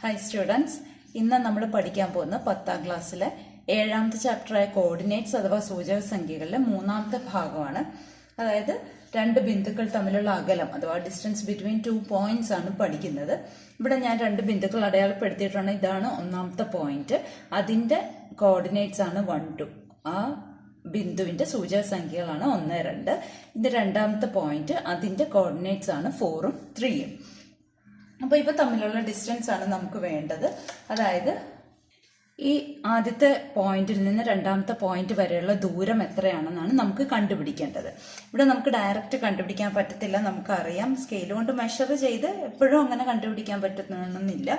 Hi students, ഇന്ന് നമ്മൾ പഠിക്കാൻ പോകുന്ന 10ാം ക്ലാസ്സിലെ 7ാമത്തെ ചാപ്റ്ററായ കോർഡിനേറ്റ്സ് അഥവാ സൂചക സംഖ്യകളിലെ 3ാമത്തെ ഭാഗമാണ്. അതായത് രണ്ട് ബിന്ദുക്കൾ തമ്മിലുള്ള അകലം അഥവാ ഡിസ്റ്റൻസ് ബിറ്റ്വീൻ 2 പോയിന്റ്സ് ആണ് പഠിക്കുന്നത്. ഇവിടെ ഞാൻ രണ്ട് ബിന്ദുക്കൾ അടയാളപ്പെടുത്തിയിട്ടാണ്. ഇതാണ് ഒന്നാമത്തെ പോയിന്റ്, അതിന്റെ കോർഡിനേറ്റ്സ് ആണ് 1, 2. ആ ബിന്ദുവിന്റെ സൂചക സംഖ്യകളാണ് 1, 2. ഇത് രണ്ടാമത്തെ പോയിന്റ്, അതിന്റെ കോർഡിനേറ്റ്സ് ആണ് 4ഉം 3ഉം. അപ്പൊ ഇവ തമ്മിലുള്ള ഡിസ്റ്റൻസ് ആണ് നമുക്ക് വേണ്ടത്. അതായത് ഈ ആദ്യത്തെ പോയിന്റിൽ നിന്ന് രണ്ടാമത്തെ പോയിന്റ് വരെയുള്ള ദൂരം എത്രയാണെന്നാണ് നമുക്ക് കണ്ടുപിടിക്കേണ്ടത്. ഇവിടെ നമുക്ക് ഡയറക്റ്റ് കണ്ടുപിടിക്കാൻ പറ്റത്തില്ല. നമുക്കറിയാം, സ്കെയിൽ കൊണ്ട് മെഷർ ചെയ്ത് എപ്പോഴും അങ്ങനെ കണ്ടുപിടിക്കാൻ പറ്റുന്നില്ല.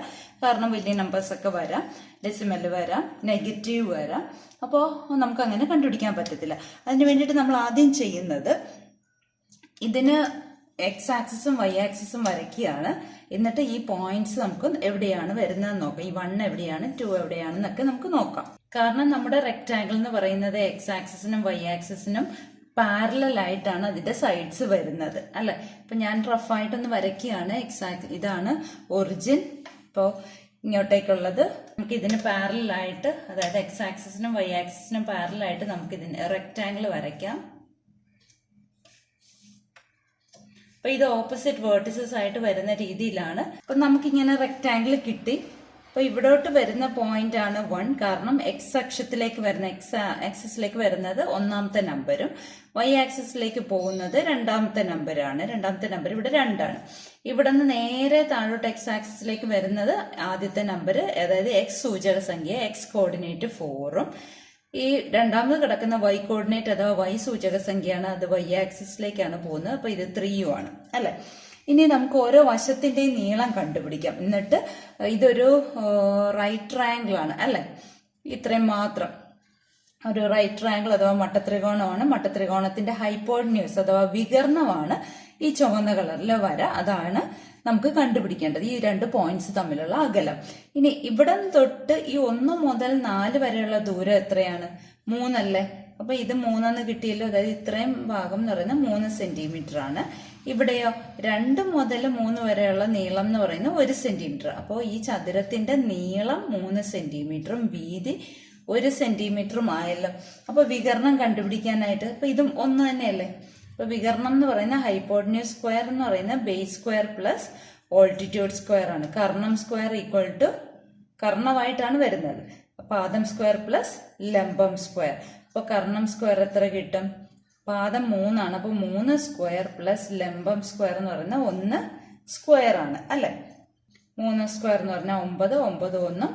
കാരണം വലിയ നമ്പേഴ്സ് ഒക്കെ വരാം, ഡെസിമൽ വരാം, നെഗറ്റീവ് വരാം. അപ്പോൾ നമുക്ക് അങ്ങനെ കണ്ടുപിടിക്കാൻ പറ്റത്തില്ല. അതിന് വേണ്ടിയിട്ട് നമ്മൾ ആദ്യം ചെയ്യുന്നത്, ഇതിന് എക്സ് ആക്സിസും വൈ ആക്സിസും വരയ്ക്കുകയാണ്. എന്നിട്ട് ഈ പോയിന്റ്സ് നമുക്ക് എവിടെയാണ് വരുന്നതെന്ന് നോക്കാം. ഈ 1 എവിടെയാണ്, 2 എവിടെയാണെന്നൊക്കെ നമുക്ക് നോക്കാം. കാരണം നമ്മുടെ റെക്ടാങ്കിൾ എന്ന് പറയുന്നത് എക്സ് ആക്സിസിനും വൈ ആക്സിസിനും പാരലൽ ആയിട്ടാണ് അതിന്റെ സൈഡ്സ് വരുന്നത്, അല്ലെ? അപ്പൊ ഞാൻ റഫായിട്ടൊന്ന് വരയ്ക്കുകയാണ്. ഇതാണ് ഒറിജിൻ. ഇപ്പോൾ ഇങ്ങോട്ടേക്കുള്ളത് നമുക്ക് ഇതിന് പാരലൽ ആയിട്ട്, അതായത് എക്സ് ആക്സിസിനും വൈ ആക്സിസിനും പാരലൽ ആയിട്ട് നമുക്ക് ഇതിന് റെക്ടാങ്കിൾ വരയ്ക്കാം. അപ്പൊ ഇത് ഓപ്പോസിറ്റ് വേർട്ടിസസ് ആയിട്ട് വരുന്ന രീതിയിലാണ്. അപ്പൊ നമുക്കിങ്ങനെ റെക്ടാങ്കിൾ കിട്ടി. അപ്പൊ ഇവിടോട്ട് വരുന്ന പോയിന്റ് ആണ് 1. കാരണം എക്സ് അക്ഷത്തിലേക്ക് വരുന്ന ആക്സിസിലേക്ക് വരുന്നത് ഒന്നാമത്തെ നമ്പരും വൈ ആക്സിസിലേക്ക് പോകുന്നത് രണ്ടാമത്തെ നമ്പറാണ്. രണ്ടാമത്തെ നമ്പർ ഇവിടെ 2 ആണ്. ഇവിടെ നിന്ന് നേരെ താഴോട്ട് എക്സ് ആക്സിസിലേക്ക് വരുന്നത് ആദ്യത്തെ നമ്പർ, അതായത് എക്സ് സൂചക സംഖ്യ, എക്സ് കോർഡിനേറ്റ് 4ഉം ഈ രണ്ടാമത് കിടക്കുന്ന വൈ കോർഡിനേറ്റ് അഥവാ വൈ സൂചക സംഖ്യയാണ്, അത് വൈ ആക്സിസിലേക്കാണ് പോകുന്നത്. അപ്പൊ ഇത് 3ഉം ആണ്, അല്ലെ? ഇനി നമുക്ക് ഓരോ വശത്തിന്റെയും നീളം കണ്ടുപിടിക്കാം. എന്നിട്ട് ഇതൊരു റൈറ്റ് ട്രയാങ്കിൾ ആണ്, അല്ലെ? ഇത്രയും മാത്രം ഒരു റൈറ്റ് ട്രയാങ്കിൾ അഥവാ മട്ടത്രികോണമാണ്. മട്ടത്രികോണത്തിന്റെ ഹൈപ്പോട്ടന്യൂസ് അഥവാ വികർണമാണ് ഈ ചുവന്ന കളറിലെ വര. അതാണ് നമുക്ക് കണ്ടുപിടിക്കേണ്ടത്, ഈ 2 പോയിന്റ്സ് തമ്മിലുള്ള അകലം. ഇനി ഇവിടെ തൊട്ട് ഈ 1 മുതൽ 4 വരെയുള്ള ദൂരം എത്രയാണ്? 3 അല്ലേ? അപ്പൊ ഇത് 3 കിട്ടിയല്ലോ. അതായത് ഇത്രയും ഭാഗം എന്ന് പറയുന്നത് 3 സെന്റിമീറ്റർ ആണ്. ഇവിടെയോ 2 മുതൽ 3 വരെയുള്ള നീളം എന്ന് പറയുന്നത് 1 സെന്റിമീറ്റർ. അപ്പോൾ ഈ ചതുരത്തിന്റെ നീളം 3 സെന്റിമീറ്ററും വീതി 1 സെന്റിമീറ്ററും ആയല്ലോ. അപ്പൊ വികർണം കണ്ടുപിടിക്കാനായിട്ട് ഇപ്പൊ ഇതും ഒന്ന് തന്നെയല്ലേ? അപ്പൊ വികർണം എന്ന് പറയുന്ന ഹൈപ്പോട്ടന്യൂസ് സ്ക്വയർ എന്ന് പറയുന്ന base square plus altitude square ആണ്. കർണം സ്ക്വയർ ഈക്വൽ ടു കർണമായിട്ടാണ് വരുന്നത്. പാദം സ്ക്വയർ പ്ലസ് ലംബം സ്ക്വയർ. അപ്പൊ കർണം സ്ക്വയർ എത്ര കിട്ടും? പാദം 3 ആണ്. അപ്പൊ 3 സ്ക്വയർ പ്ലസ് ലംബം സ്ക്വയർ എന്ന് പറയുന്ന 1 സ്ക്വയർ ആണ്, അല്ലെ? 3 സ്ക്വയർ എന്ന് പറഞ്ഞാൽ 9, 9 1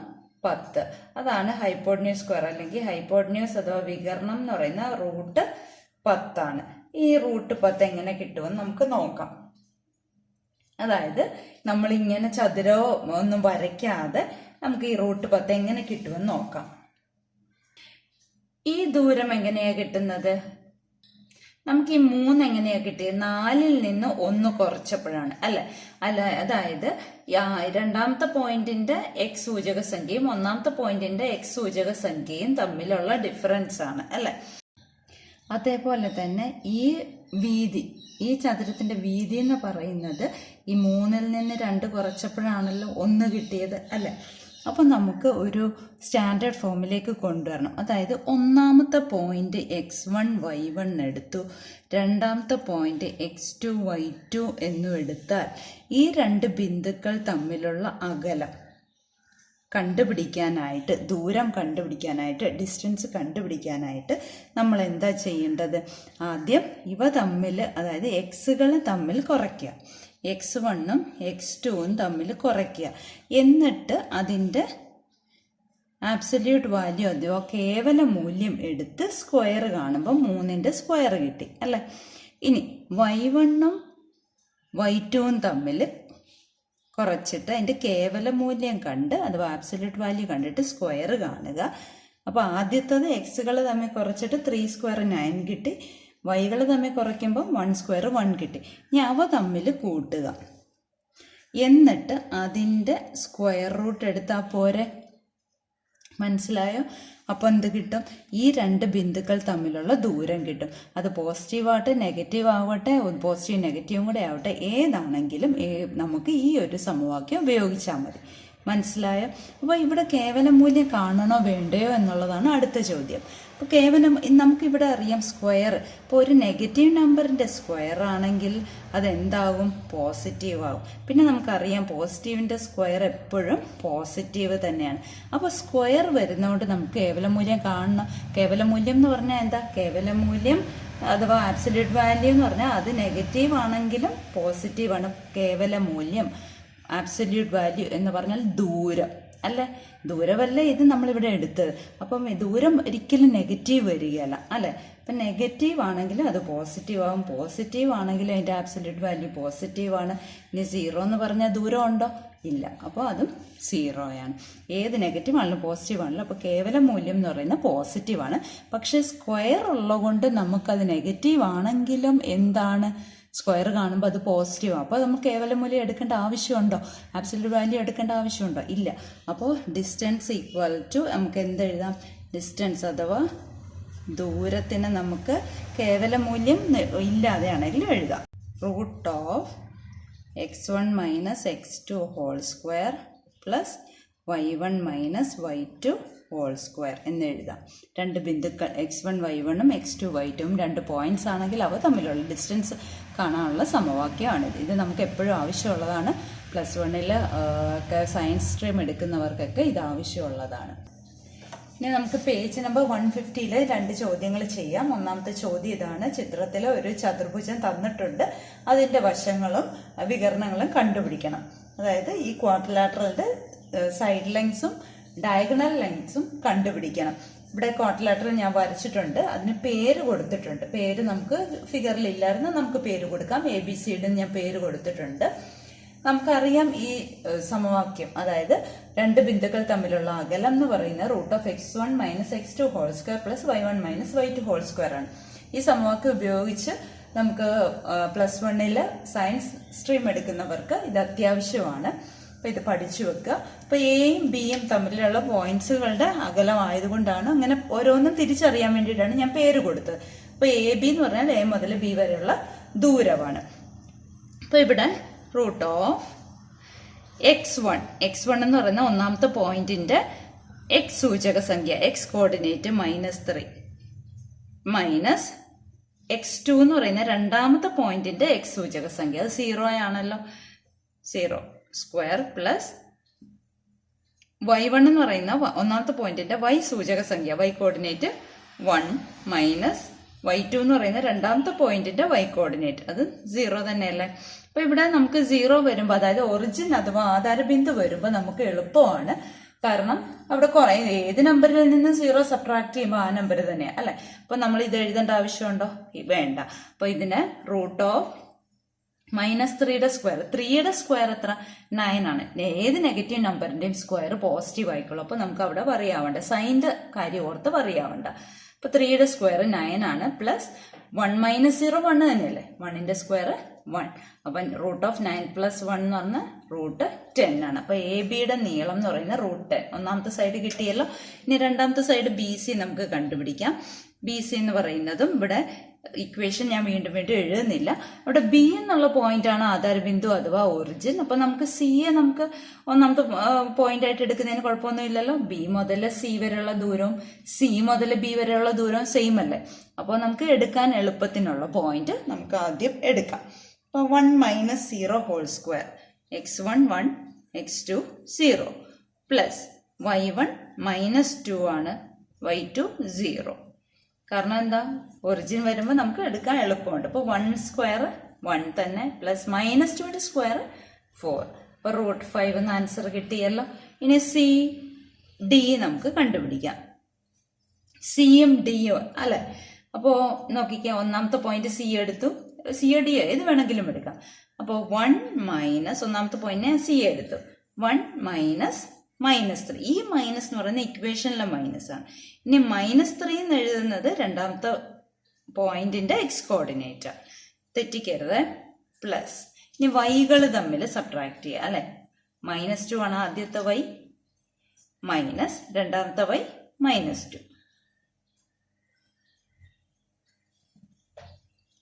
10. അതാണ് ഹൈപ്പോട്ടന്യൂസ് സ്ക്വയർ, അല്ലെങ്കിൽ ഹൈപ്പോട്ടന്യൂസ് അഥവാ വികർണം എന്ന് പറയുന്ന റൂട്ട് 10 ആണ്. ഈ റൂട്ട് 10 എങ്ങനെ കിട്ടുമെന്ന് നമുക്ക് നോക്കാം. അതായത് നമ്മൾ ഇങ്ങനെ ചതുരോ ഒന്നും വരയ്ക്കാതെ നമുക്ക് ഈ റൂട്ട് 10 എങ്ങനെ കിട്ടുമെന്ന് നോക്കാം. ഈ ദൂരം എങ്ങനെയാ കിട്ടുന്നത്? നമുക്ക് ഈ 3 എങ്ങനെയാ കിട്ടിയത്? 4ൽ നിന്ന് 1 കുറച്ചപ്പോഴാണ്, അല്ലെ? അതായത് രണ്ടാമത്തെ പോയിന്റിന്റെ എക്സ് സൂചക സംഖ്യയും ഒന്നാമത്തെ പോയിന്റിന്റെ എക്സ് സൂചക സംഖ്യയും തമ്മിലുള്ള ഡിഫറൻസ് ആണ്, അല്ലെ? അതേപോലെ തന്നെ ഈ വീതി, ഈ ചതുരത്തിന്റെ വീതി എന്ന് പറയുന്നത് ഈ 3ൽ നിന്ന് 2 കുറച്ചപ്പോഴാണല്ലോ 1 കിട്ടിയത്, അല്ലെ? അപ്പൊ നമുക്ക് ഒരു സ്റ്റാൻഡേർഡ് ഫോമിലേക്ക് കൊണ്ടുവരണം. അതായത് ഒന്നാമത്തെ പോയിന്റ് x1 y1 എടുത്തു, രണ്ടാമത്തെ പോയിന്റ് x2 y2 എന്നും എടുത്താൽ ഈ 2 ബിന്ദുക്കൾ തമ്മിലുള്ള അകലം കണ്ടുപിടിക്കാനായിട്ട്, ദൂരം കണ്ടുപിടിക്കാനായിട്ട്, ഡിസ്റ്റൻസ് കണ്ടുപിടിക്കാനായിട്ട് നമ്മൾ എന്താ ചെയ്യേണ്ടത്? ആദ്യം ഇവ തമ്മിൽ, അതായത് എക്സുകൾ തമ്മിൽ കുറയ്ക്കുക. x1ഉം x2ഉം തമ്മിൽ കുറയ്ക്കുക. എന്നിട്ട് അതിൻ്റെ ആബ്സല്യൂട്ട് വാല്യൂ അഥവാ കേവല മൂല്യം എടുത്ത് സ്ക്വയർ കാണുമ്പോൾ 3ന്റെ സ്ക്വയർ കിട്ടി, അല്ലേ? ഇനി y1ഉം y2ഉം തമ്മിൽ കുറച്ചിട്ട് അതിന്റെ കേവല മൂല്യം കണ്ട് അഥവാ ആബ്സല്യൂട്ട് വാല്യൂ കണ്ടിട്ട് സ്ക്വയർ കാണുക. അപ്പൊ ആദ്യത്തത് എക്സുകൾ തമ്മിൽ കുറച്ചിട്ട് 3 സ്ക്വയർ 9 കിട്ടി, വൈകൾ തമ്മിൽ കുറയ്ക്കുമ്പോൾ 1 സ്ക്വയർ 1 കിട്ടി. ഇനി അവ തമ്മിൽ കൂട്ടുക. എന്നിട്ട് അതിന്റെ സ്ക്വയർ റൂട്ട് എടുത്താൽ പോരെ. മനസ്സിലായോ? അപ്പോൾ എന്ത് കിട്ടും? ഈ 2 ബിന്ദുക്കൾ തമ്മിലുള്ള ദൂരം കിട്ടും. അത് പോസിറ്റീവ് ആവട്ടെ നെഗറ്റീവ് ആവട്ടെ, പോസിറ്റീവ് നെഗറ്റീവും കൂടെ ആവട്ടെ, ഏതാണെങ്കിലും നമുക്ക് ഈ ഒരു സമവാക്യം ഉപയോഗിച്ചാൽ മതി. മനസ്സിലായോ? അപ്പോൾ ഇവിടെ കേവല മൂല്യം കാണണോ വേണ്ടയോ എന്നുള്ളതാണ് അടുത്ത ചോദ്യം. അപ്പോൾ കേവലം നമുക്കിവിടെ അറിയാം സ്ക്വയർ. ഇപ്പോൾ ഒരു നെഗറ്റീവ് നമ്പറിൻ്റെ സ്ക്വയർ ആണെങ്കിൽ അതെന്താകും? പോസിറ്റീവ് ആകും. പിന്നെ നമുക്കറിയാം പോസിറ്റീവിൻ്റെ സ്ക്വയർ എപ്പോഴും പോസിറ്റീവ് തന്നെയാണ്. അപ്പോൾ സ്ക്വയർ വരുന്നതുകൊണ്ട് നമുക്ക് കേവല മൂല്യം കാണണം. കേവല മൂല്യം എന്ന് പറഞ്ഞാൽ എന്താ? കേവല മൂല്യം അഥവാ ആബ്സല്യൂട്ട് വാല്യൂ എന്ന് പറഞ്ഞാൽ അത് നെഗറ്റീവ് ആണെങ്കിലും പോസിറ്റീവാണ്. കേവല മൂല്യം ആബ്സല്യൂട്ട് വാല്യൂ എന്ന് പറഞ്ഞാൽ ദൂരം അല്ലേ? ദൂരമല്ല ഇത് നമ്മളിവിടെ എടുത്തത്. അപ്പം ദൂരം ഒരിക്കലും നെഗറ്റീവ് വരികയല്ല അല്ലേ? അപ്പം നെഗറ്റീവ് ആണെങ്കിലും അത് പോസിറ്റീവ് ആകും. പോസിറ്റീവ് ആണെങ്കിലും അതിൻ്റെ ആബ്സല്യൂട്ട് വാല്യൂ പോസിറ്റീവാണ്. ഇനി 0 എന്ന് പറഞ്ഞാൽ ദൂരം ഉണ്ടോ? ഇല്ല. അപ്പോൾ അതും 0ആണ്. ഏത് നെഗറ്റീവ് ആണെങ്കിലും പോസിറ്റീവ് ആണല്ലോ. അപ്പോൾ കേവല മൂല്യം എന്ന് പറയുന്നത് പോസിറ്റീവാണ്. പക്ഷേ സ്ക്വയർ ഉള്ളതുകൊണ്ട് നമുക്കത് നെഗറ്റീവ് ആണെങ്കിലും എന്താണ്? സ്ക്വയർ കാണുമ്പോൾ അത് പോസിറ്റീവ്. അപ്പോൾ നമുക്ക് കേവല മൂല്യം എടുക്കേണ്ട ആവശ്യമുണ്ടോ? ആബ്സല്യൂട്ട് വാല്യൂ എടുക്കേണ്ട ആവശ്യമുണ്ടോ? ഇല്ല. അപ്പോൾ ഡിസ്റ്റൻസ് ഈക്വൽ ടു നമുക്ക് എന്തെഴുതാം? ഡിസ്റ്റൻസ് അഥവാ ദൂരത്തിന് നമുക്ക് കേവല മൂല്യം ഇല്ലാതെയാണെങ്കിലും എഴുതാം. Root of x1 minus x2 whole square plus y1 minus y2 whole square എന്ന് എഴുതാം. രണ്ട് ബിന്ദുക്കൾ x1 y1ഉം x2 y2ഉം രണ്ട് പോയിന്റ്സ് ആണെങ്കിൽ അവ തമ്മിലുള്ള ഡിസ്റ്റൻസ് കാണാനുള്ള സമവാക്യമാണിത്. ഇത് നമുക്ക് എപ്പോഴും ആവശ്യമുള്ളതാണ്. +1 ഒക്കെ സയൻസ് സ്ട്രീം എടുക്കുന്നവർക്കൊക്കെ ഇത് ആവശ്യമുള്ളതാണ്. ഇനി നമുക്ക് പേജ് നമ്പർ 150 രണ്ട് ചോദ്യങ്ങൾ ചെയ്യാം. ഒന്നാമത്തെ ചോദ്യം ഇതാണ്. ചിത്രത്തിൽ ഒരു ചതുർഭുജം തന്നിട്ടുണ്ട്. അതിൻ്റെ വശങ്ങളും വികരണങ്ങളും കണ്ടുപിടിക്കണം. അതായത് ഈ ക്വാഡ്രിലാറ്ററലിൻ്റെ സൈഡ് ലെങ്സും ഡയഗണൽ ലെങ്സും കണ്ടുപിടിക്കണം. ഇവിടെ ക്വാഡ്രിലാറ്ററൽ ഞാൻ വരച്ചിട്ടുണ്ട്. അതിന് പേര് കൊടുത്തിട്ടുണ്ട്. പേര് നമുക്ക് ഫിഗറിൽ ഇല്ലായിരുന്നു, നമുക്ക് പേര് കൊടുക്കാം. ABCD ഞാൻ പേര് കൊടുത്തിട്ടുണ്ട്. നമുക്കറിയാം ഈ സമവാക്യം, അതായത് രണ്ട് ബിന്ദുക്കൾ തമ്മിലുള്ള അകലം എന്ന് പറയുന്നത് √x1 minus x2 whole square plus y1 minus y2 whole square ആണ്. ഈ സമവാക്യം ഉപയോഗിച്ച് നമുക്ക് +1 സയൻസ് സ്ട്രീം എടുക്കുന്നവർക്ക് ഇത് അത്യാവശ്യമാണ്. അപ്പോൾ ഇത് പഠിച്ചു വെക്കുക. അപ്പോൾ എയും ബിയും തമ്മിലുള്ള പോയിന്റ്സുകളുടെ അകലം ആയതുകൊണ്ടാണ് അങ്ങനെ ഓരോന്നും തിരിച്ചറിയാൻ വേണ്ടിയിട്ടാണ് ഞാൻ പേര് കൊടുത്തത്. അപ്പോൾ AB എന്ന് പറഞ്ഞാൽ A മുതൽ B വരെയുള്ള ദൂരമാണ്. അപ്പോൾ ഇവിടെ റൂട്ട് ഓഫ് x1 എന്ന് പറയുന്ന ഒന്നാമത്തെ പോയിന്റിന്റെ x സൂചക സംഖ്യ, x കോർഡിനേറ്റ് -3 മൈനസ് x2 എന്ന് പറയുന്ന രണ്ടാമത്തെ പോയിന്റിന്റെ x സൂചക സംഖ്യ, അത് 0 ആണല്ലോ, 0 സ്ക്വയർ പ്ലസ് y1 എന്ന് പറയുന്ന ഒന്നാമത്തെ പോയിന്റിന്റെ y സൂചക സംഖ്യ, y കോർഡിനേറ്റ് 1 മൈനസ് y2 എന്ന് പറയുന്ന രണ്ടാമത്തെ പോയിന്റിന്റെ y കോർഡിനേറ്റ്, അത് 0 തന്നെയല്ലേ. അപ്പൊ ഇവിടെ നമുക്ക് 0 വരുമ്പോൾ, അതായത് ഒറിജിൻ അഥവാ ആധാരബിന്ദു വരുമ്പോൾ നമുക്ക് എളുപ്പമാണ്. കാരണം അവിടെ കുറെ ഏത് നമ്പറിൽ നിന്ന് 0 സബ്ട്രാക്ട് ചെയ്യുമ്പോൾ ആ നമ്പർ തന്നെയാണ് അല്ലെ. അപ്പൊ നമ്മൾ ഇത് എഴുതേണ്ട ആവശ്യമുണ്ടോ? വേണ്ട. അപ്പൊ ഇതിന് √-3യുടെ സ്ക്വയർ, 3യുടെ സ്ക്വയർ എത്ര? 9 ആണ്. ഏത് നെഗറ്റീവ് നമ്പറിന്റെയും സ്ക്വയർ പോസിറ്റീവ് ആയിക്കോളൂ. അപ്പൊ നമുക്ക് അവിടെ പറയാവണ്ട, സൈൻ്റെ കാര്യം ഓർത്ത് പറയാവണ്ട. അപ്പൊ 3യുടെ സ്ക്വയർ 9 ആണ്. പ്ലസ് 1 മൈനസ് 0 1 തന്നെയല്ലേ, 1ന്റെ സ്ക്വയർ 1. അപ്പൊ √9 + 1 എന്ന് പറഞ്ഞാൽ √10 ആണ്. അപ്പൊ ABയുടെ നീളം എന്ന് പറയുന്നത് √10. ഒന്നാമത്തെ സൈഡ് കിട്ടിയല്ലോ. ഇനി രണ്ടാമത്തെ സൈഡ് BC നമുക്ക് കണ്ടുപിടിക്കാം. BC എന്ന് പറയുന്നതും ഇവിടെ ഇക്വേഷൻ ഞാൻ വീണ്ടും എഴുതുന്നില്ല. അവിടെ B എന്നുള്ള പോയിന്റ് ആണ് ആധാരബിന്ദു അഥവാ ഒറിജിൻ. അപ്പൊ നമുക്ക് C നമുക്ക് ഒന്നാമത്തെ പോയിന്റ് ആയിട്ട് എടുക്കുന്നതിന് കുഴപ്പമൊന്നും ഇല്ലല്ലോ. B മുതൽ C വരെയുള്ള ദൂരവും C മുതൽ B വരെയുള്ള ദൂരവും സെയിം അല്ലേ. അപ്പോൾ നമുക്ക് എടുക്കാൻ എളുപ്പത്തിനുള്ള പോയിന്റ് നമുക്ക് ആദ്യം എടുക്കാം. അപ്പൊ 1 minus 0 whole square, x1 1 x2 0 plus y1 -2 ആണ്, y2 0. കാരണം എന്താ, ഒറിജിൻ വരുമ്പോൾ നമുക്ക് എടുക്കാൻ എളുപ്പമുണ്ട്. അപ്പോൾ 1 സ്ക്വയർ 1 തന്നെ, പ്ലസ് -2ന്റെ സ്ക്വയർ 4. അപ്പോൾ √5 എന്ന ആൻസർ കിട്ടിയല്ലോ. ഇനി CD നമുക്ക് കണ്ടുപിടിക്കാം. സിയും ഡിയും അല്ലെ. അപ്പോൾ നോക്കിക്കാം, ഒന്നാമത്തെ പോയിന്റ് C എടുത്തു, CD ഏത് വേണമെങ്കിലും എടുക്കാം. അപ്പോൾ 1 മൈനസ് ഒന്നാമത്തെ പോയിന്റിനെ C എടുത്തു, 1 മൈനസ് -3. ഈ മൈനസ് എന്ന് പറയുന്ന ഇക്വേഷനിലെ മൈനസ് ആണ്. ഇനി -3 എന്ന് എഴുതുന്നത് രണ്ടാമത്തെ പോയിന്റിന്റെ x കോർഡിനേറ്റ്, തെറ്റിക്കരുത്. പ്ലസ് ഇനി വൈകൾ തമ്മിൽ സബ്ട്രാക്ട് ചെയ്യുക അല്ലെ. -2 ആണ് ആദ്യത്തെ y, മൈനസ് രണ്ടാമത്തെ y -2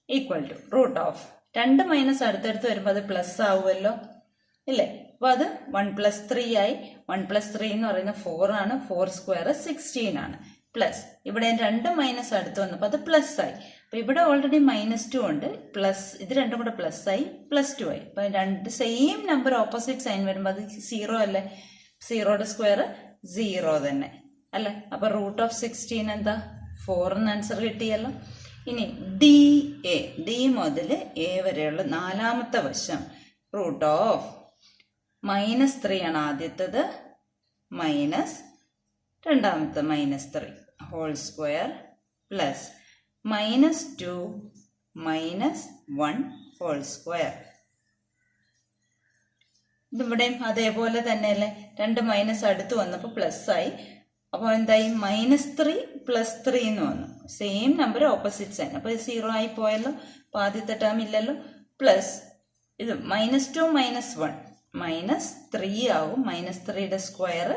ഈക്വൽ ടു √. രണ്ട് മൈനസ് അടുത്തടുത്ത് വരുമ്പോൾ അത് പ്ലസ് ആവുമല്ലോ ഇല്ലേ. അപ്പോൾ അത് 1+3 ആയി. 1+3 എന്ന് പറയുന്നത് 4 ആണ്. 4 സ്ക്വയർ 16 ആണ്. പ്ലസ് ഇവിടെ 2 മൈനസ് അടുത്ത് വന്നപ്പോൾ അത് പ്ലസ് ആയി. അപ്പൊ ഇവിടെ ഓൾറെഡി -2 ഉണ്ട്, പ്ലസ് ഇത് രണ്ടും കൂടെ പ്ലസ് ആയി, +2 ആയി. അപ്പൊ രണ്ട് സെയിം നമ്പർ ഓപ്പോസിറ്റ് സൈൻ വരുമ്പോൾ അത് 0 അല്ലേ? 0യുടെ സ്ക്വയർ 0 തന്നെ അല്ലെ? അപ്പൊ √16 എന്താ? 4 എന്ന് ആൻസർ കിട്ടിയല്ലോ. ഇനി ഡി മുതൽ എ വരെയുള്ള നാലാമത്തെ വശം √-3 ആണ് ആദ്യത്തത്, മൈനസ് രണ്ടാമത്തെ -3 whole square plus -2 -1 whole square. ഇതിവിടെയും അതേപോലെ തന്നെയല്ലേ? 2 മൈനസ് അടുത്ത് വന്നപ്പോൾ പ്ലസ് ആയി. അപ്പോൾ എന്തായി? -3 +3 എന്ന് വന്നു. Same number opposite sign. അപ്പോൾ 0 ആയി പോയല്ലോ. അപ്പോൾ ആദ്യത്തെ ടേം ഇല്ലല്ലോ. പ്ലസ് ഇത് -2 -1 -3 ആവും. -3യുടെ സ്ക്വയർ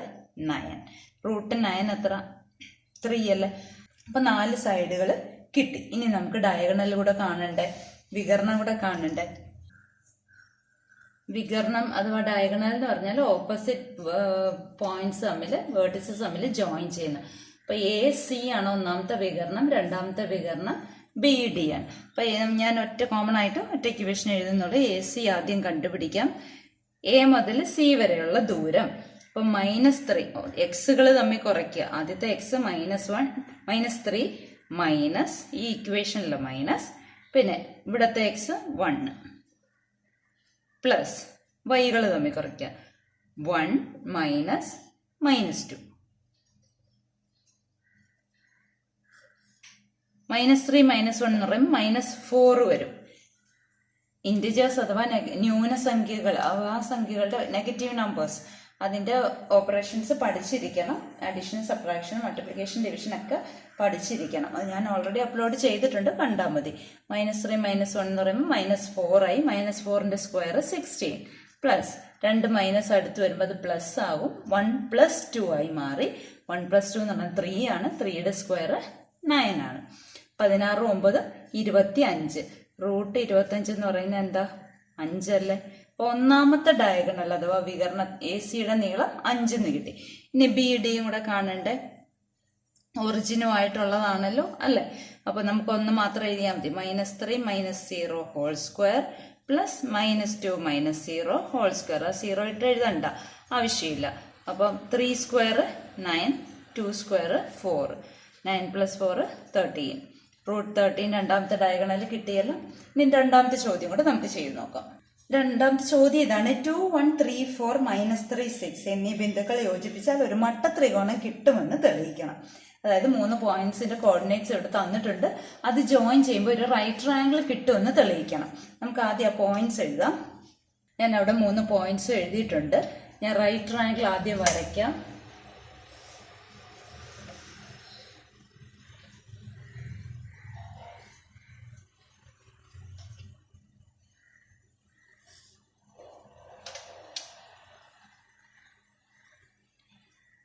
9. √9 എത്ര? 3 അല്ലേ? അപ്പൊ 4 സൈഡുകൾ കിട്ടി. ഇനി നമുക്ക് ഡയഗണൽ കൂടെ കാണണ്ടേ, വികരണം കൂടെ കാണണ്ടേ. വികരണം അഥവാ ഡയഗണൽ എന്ന് പറഞ്ഞാൽ ഓപ്പോസിറ്റ് പോയിന്റ്സ് തമ്മിൽ, വേർട്ടിസസ് തമ്മിൽ ജോയിൻ ചെയ്യുന്നത്. അപ്പൊ AC ആണ് ഒന്നാമത്തെ വികരണം, രണ്ടാമത്തെ വികരണം BD ആണ്. അപ്പൊ ഞാൻ കോമൺ ആയിട്ട് ഒറ്റ ഇക്വേഷൻ എഴുതുന്നുള്ളൂ. AC ആദ്യം കണ്ടുപിടിക്കാം. A മുതൽ C വരെയുള്ള ദൂരം. അപ്പൊ -3 എക്സുകൾ തമ്മിൽ കുറയ്ക്കുക. ആദ്യത്തെ എക്സ് -1 -3 മൈനസ് ഈ ഇക്വേഷനിലെ മൈനസ്, പിന്നെ ഇവിടത്തെ എക്സ് 1 പ്ലസ് വൈകൾ തമ്മിൽ കുറയ്ക്കുക. 1 -2 -3 -1 എന്ന് പറയുമ്പോൾ -4 വരും. ഇൻറ്റിജേഴ്സ് അഥവാ ന്യൂനസംഖ്യകൾ, ആ സംഖ്യകളുടെ നെഗറ്റീവ് നമ്പേഴ്സ്, അതിന്റെ ഓപ്പറേഷൻസ് പഠിച്ചിരിക്കണം. അഡീഷൻ, സബ്ട്രാക്ഷൻ, മൾട്ടിപ്ലിക്കേഷൻ, ഡിവിഷൻ ഒക്കെ പഠിച്ചിരിക്കണം. അത് ഞാൻ ഓൾറെഡി അപ്ലോഡ് ചെയ്തിട്ടുണ്ട്, കണ്ടാൽ മതി. -3 -1 എന്ന് പറയുമ്പോൾ -4 ആയി. -4ന്റെ സ്ക്വയർ 16 പ്ലസ് 2 മൈനസ് അടുത്ത് വരുമ്പോൾ അത് പ്ലസ് ആവും. 1 + 2 ആയി മാറി. 1 + 2 എന്ന് പറഞ്ഞാൽ 3 ആണ്. 3യുടെ സ്ക്വയർ 9 ആണ്. 16 9 25. √25 എന്ന് പറയുന്നത് എന്താ? 5 അല്ലേ? അപ്പൊ ഒന്നാമത്തെ ഡയഗണൽ അഥവാ വികരണ AC-യുടെ നീളം 5 എന്ന് കിട്ടി. ഇനി BDയും കൂടെ കാണണ്ടേ? ഒറിജിനുമായിട്ടുള്ളതാണല്ലോ അല്ലെ? അപ്പൊ നമുക്ക് ഒന്ന് മാത്രം എഴുതിയാൽ മതി. -3 -0 whole square plus -2 -0 whole square. ആ 0 ഇട്ട് എഴുതണ്ട, ആവശ്യമില്ല. അപ്പം 3 സ്ക്വയർ 9, 2 സ്ക്വയർ 4, 9 + 4 13. √13 രണ്ടാമത്തെ ഡയഗണൽ കിട്ടിയല്ലോ. ഇനി രണ്ടാമത്തെ ചോദ്യം കൂടെ നമുക്ക് ചെയ്ത് നോക്കാം. രണ്ടാമത്തെ ചോദ്യം ഇതാണ്. 2 1 3 4 -3 6 എന്നീ ബിന്ദുക്കൾ യോജിപ്പിച്ചാൽ ഒരു മട്ടത്രികോണം കിട്ടുമെന്ന് തെളിയിക്കണം. അതായത് 3 പോയിന്റ്സിന്റെ കോർഡിനേറ്റ്സ് ഇവിടെ തന്നിട്ടുണ്ട്. അത് ജോയിൻ ചെയ്യുമ്പോൾ ഒരു റൈറ്റ് ട്രയാങ്കിൾ കിട്ടുമെന്ന് തെളിയിക്കണം. നമുക്ക് ആദ്യം ആ പോയിന്റ്സ് എഴുതാം. ഞാൻ അവിടെ 3 പോയിന്റ്സ് എഴുതിയിട്ടുണ്ട്. ഞാൻ റൈറ്റ് ട്രയാങ്കിൾ ആദ്യം വരയ്ക്കാം.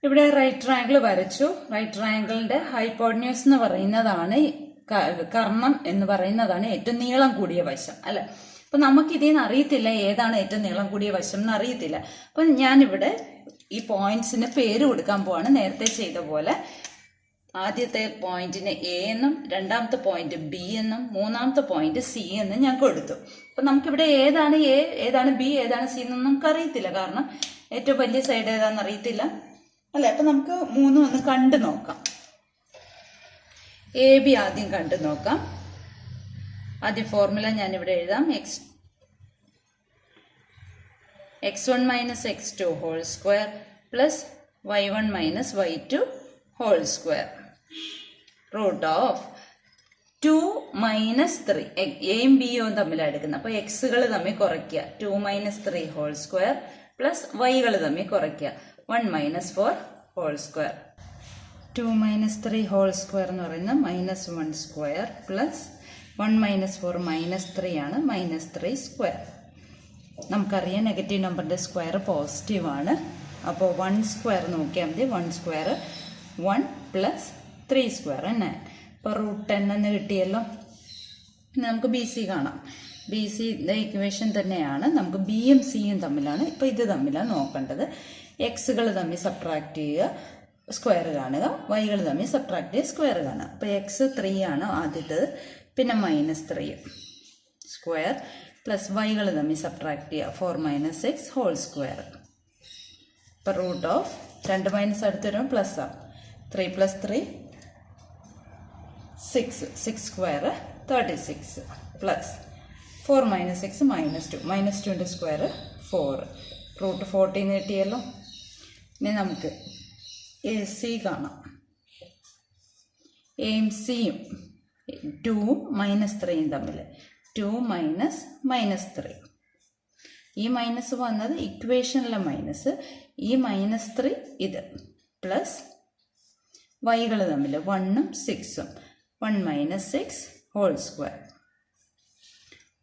ഇവിടെ റൈറ്റ് ട്രയാങ്കിൾ വരച്ചു. റൈറ്റ് ട്രയാങ്കിളിന്റെ ഹൈപ്പോട്ടന്യൂസ് എന്ന് പറയുന്നതാണ്, കർണം എന്ന് പറയുന്നതാണ് ഏറ്റവും നീളം കൂടിയ വശം അല്ലെ? അപ്പൊ നമുക്ക് ഇതിന്ന് അറിയത്തില്ല ഏതാണ് ഏറ്റവും നീളം കൂടിയ വശം എന്ന് അറിയത്തില്ല. അപ്പൊ ഞാനിവിടെ ഈ പോയിന്റ്സിന് പേര് കൊടുക്കാൻ പോവാണ്. നേരത്തെ ചെയ്ത പോലെ ആദ്യത്തെ പോയിന്റിന് A എന്നും, രണ്ടാമത്തെ പോയിന്റ് B എന്നും, മൂന്നാമത്തെ പോയിന്റ് C എന്നും ഞാൻ കൊടുത്തു. അപ്പൊ നമുക്കിവിടെ ഏതാണ് A, ഏതാണ് B, ഏതാണ് C എന്നൊന്നും നമുക്ക് അറിയത്തില്ല. കാരണം ഏറ്റവും വലിയ സൈഡ് ഏതാണെന്ന് അറിയത്തില്ല അല്ലെ? അപ്പൊ നമുക്ക് 3 ഒന്ന് കണ്ടു നോക്കാം. AB ആദ്യം കണ്ടു നോക്കാം. ആദ്യം ഫോർമുല ഞാൻ ഇവിടെ എഴുതാം. x1 - x2 whole square plus y1 - y2 whole square √2 - 3. എയും ബിയും തമ്മിലാണ് എടുക്കുന്നത്. അപ്പൊ എക്സുകൾ തമ്മിൽ കുറയ്ക്കുക. 2 - 3 ഹോൾ സ്ക്വയർ പ്ലസ് വൈകൾ തമ്മിൽ കുറയ്ക്കുക. 1 - 4 ഹോൾ സ്ക്വയർ. 2 - 3 ഹോൾ സ്ക്വയർ എന്ന് പറയുന്നത് -1 സ്ക്വയർ പ്ലസ് 1 - 4 -3 ആണ്. -3 സ്ക്വയർ. നമുക്കറിയാം നെഗറ്റീവ് നമ്പറിന്റെ സ്ക്വയർ പോസിറ്റീവ് ആണ്. അപ്പോൾ 1 സ്ക്വയർ നോക്കിയാൽ മതി. 1 സ്ക്വയർ 1 + 3 സ്ക്വയർ 9. അപ്പോൾ √10 എന്ന് കിട്ടിയല്ലോ. നമുക്ക് BC കാണാം. ബി സി ഇക്വേഷൻ തന്നെയാണ്. നമുക്ക് ബിയും സിയും തമ്മിലാണ് ഇപ്പോൾ ഇത് തമ്മിലാണ് നോക്കേണ്ടത്. എക്സുകൾ തമ്മിൽ സബ്ട്രാക്ട് ചെയ്യുക, സ്ക്വയർ കാണുക, വൈകൾ തമ്മിൽ സബ്ട്രാക്ട് ചെയ്യുക, സ്ക്വയർ കാണുക. അപ്പോൾ എക്സ് 3 ആണ് ആദ്യത്തേത്, പിന്നെ -3 സ്ക്വയർ പ്ലസ് വൈകൾ തമ്മിൽ സബ്ട്രാക്ട് ചെയ്യുക 4 - 6 ഹോൾ സ്ക്വയർ. ഇപ്പോൾ റൂട്ട് ഓഫ് 2 മൈനസ് അടുത്ത് വരുമ്പോൾ പ്ലസ് ആവും. 3 + 3 6 സ്ക്വയർ 36 പ്ലസ് 4 - 6 -2 -2ൻ്റെ സ്ക്വയർ 4 റൂട്ട് 14 കിട്ടിയല്ലോ. ഇനി നമുക്ക് എ സി കാണാം. എയും സിയും 2ഉം -3യും തമ്മിൽ 2 - -3. ഈ മൈനസ് വന്നത് ഇക്വേഷനിലെ മൈനസ്, ഈ -3 ഇത് പ്ലസ് വൈകൾ തമ്മിൽ 1ഉം 6ഉം 1 - 6 ഹോൾ സ്ക്വയർ.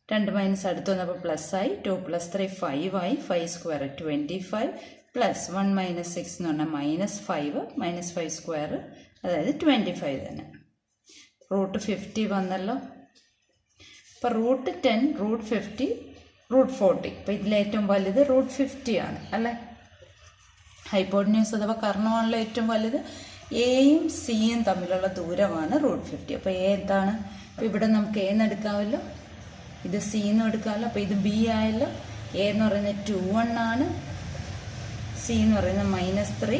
2 മൈനസ് അടുത്ത് വന്നപ്പോൾ പ്ലസ് ആയി. 2 + 3 5 ആയി. 5 സ്ക്വയർ 25 പ്ലസ് 1 - 6 എന്ന് പറഞ്ഞാൽ -5 -5 സ്ക്വയർ അതായത് 25 തന്നെ. റൂട്ട് 50 വന്നല്ലോ. അപ്പോൾ റൂട്ട് 10 റൂട്ട് 50 റൂട്ട് 40. അപ്പോൾ ഇതിലേറ്റവും വലുത് റൂട്ട് 50 ആണ് അല്ലേ. ഹൈപ്പോട്ടന്യൂസ് അഥവാ കർണമാണല്ലോ ഏറ്റവും വലുത്. എയും സിയും തമ്മിലുള്ള ദൂരമാണ് റൂട്ട് 50. അപ്പോൾ എ എന്താണ്? അപ്പോൾ ഇവിടെ നമുക്ക് എ എന്ന് എടുക്കാമല്ലോ, ഇത് സി എന്ന് എടുക്കാമല്ലോ. അപ്പോൾ ഇത് ബി ആയല്ലോ. എ എന്ന് പറയുന്നത് 21 ആണ്, സി എന്ന് പറയുന്നത് -3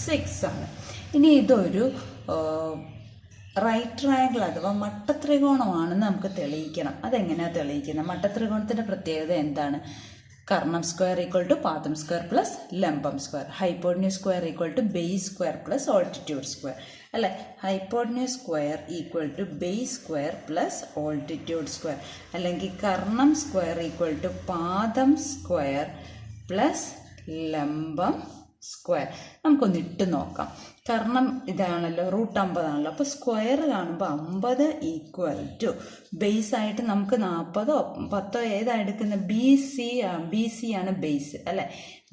6 ആണ്. ഇനി ഇതൊരു റൈറ്റ് ട്രയാങ്കിൾ അഥവാ മട്ടത്രികോണമാണെന്ന് നമുക്ക് തെളിയിക്കണം. അതെങ്ങനെയാണ് തെളിയിക്കുന്നത്? മട്ടത്രികോണത്തിൻ്റെ പ്രത്യേകത എന്താണ്? കർണം സ്ക്വയർ = പാദം സ്ക്വയർ പ്ലസ് ലംബം square. Hypotenuse square = base square plus altitude square അല്ലെ. Hypotenuse square = base square plus altitude square, അല്ലെങ്കിൽ കർണം സ്ക്വയർ = പാദം സ്ക്വയർ പ്ലസ് ലംബം സ്ക്വയർ. നമുക്കൊന്ന് ഇട്ട് നോക്കാം. കാരണം ഇതാണല്ലോ റൂട്ട് 50 ആണല്ലോ. അപ്പോൾ സ്ക്വയർ കാണുമ്പോൾ 50 = ബേസ് ആയിട്ട് നമുക്ക് 40 10 ഏതാ എടുക്കുന്നത്? ബി സി ആണ് ബേസ് അല്ലേ.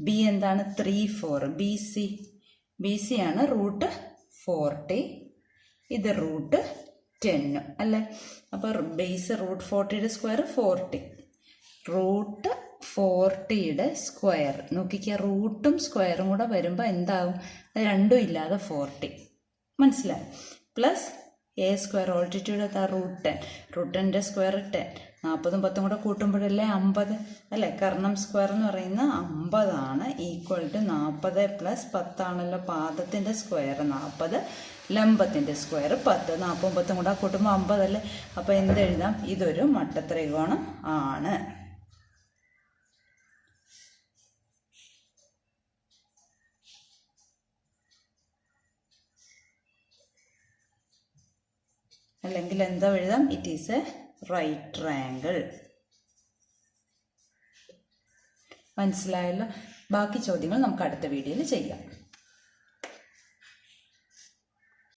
ബി എന്താണ്? 3 4 ബി സി ആണ് റൂട്ട് 40, ഇത് റൂട്ട് 10 അല്ലേ. അപ്പോൾ ബേസ് റൂട്ട് 40യുടെ സ്ക്വയർ 40, റൂട്ട് 40യുടെ സ്ക്വയർ നോക്കിക്കുക. റൂട്ടും സ്ക്വയറും കൂടെ വരുമ്പോൾ എന്താവും? അത് രണ്ടും ഇല്ലാതെ 40 മനസ്സിലായി. പ്ലസ് എ സ്ക്വയർ ഓൾട്ടിറ്റ്യൂഡ് എത്താ റൂട്ട് 10, റൂട്ട് 10ൻ്റെ സ്ക്വയർ 10, 40ഉം 10ഉം കൂടെ കൂട്ടുമ്പോഴല്ലേ 50 അല്ലേ. കർണം സ്ക്വയർ എന്ന് പറയുന്നത് 50 ആണ്. = 40 + 10 ആണല്ലോ പാദത്തിൻ്റെ സ്ക്വയർ 40, ലംബത്തിൻ്റെ സ്ക്വയർ 10. 40ഉം 10ഉം കൂടെ കൂട്ടുമ്പോൾ 50 അല്ലേ. അപ്പോൾ എന്തെഴുതാം? ഇതൊരു മട്ടത്രികോണം ആണ്. അല്ലെങ്കിൽ എന്താ എഴുതാം? It is a right triangle. മനസ്സിലായല്ലോ. ബാക്കി ചോദ്യങ്ങൾ നമുക്ക് അടുത്ത വീഡിയോയിൽ ചെയ്യാം.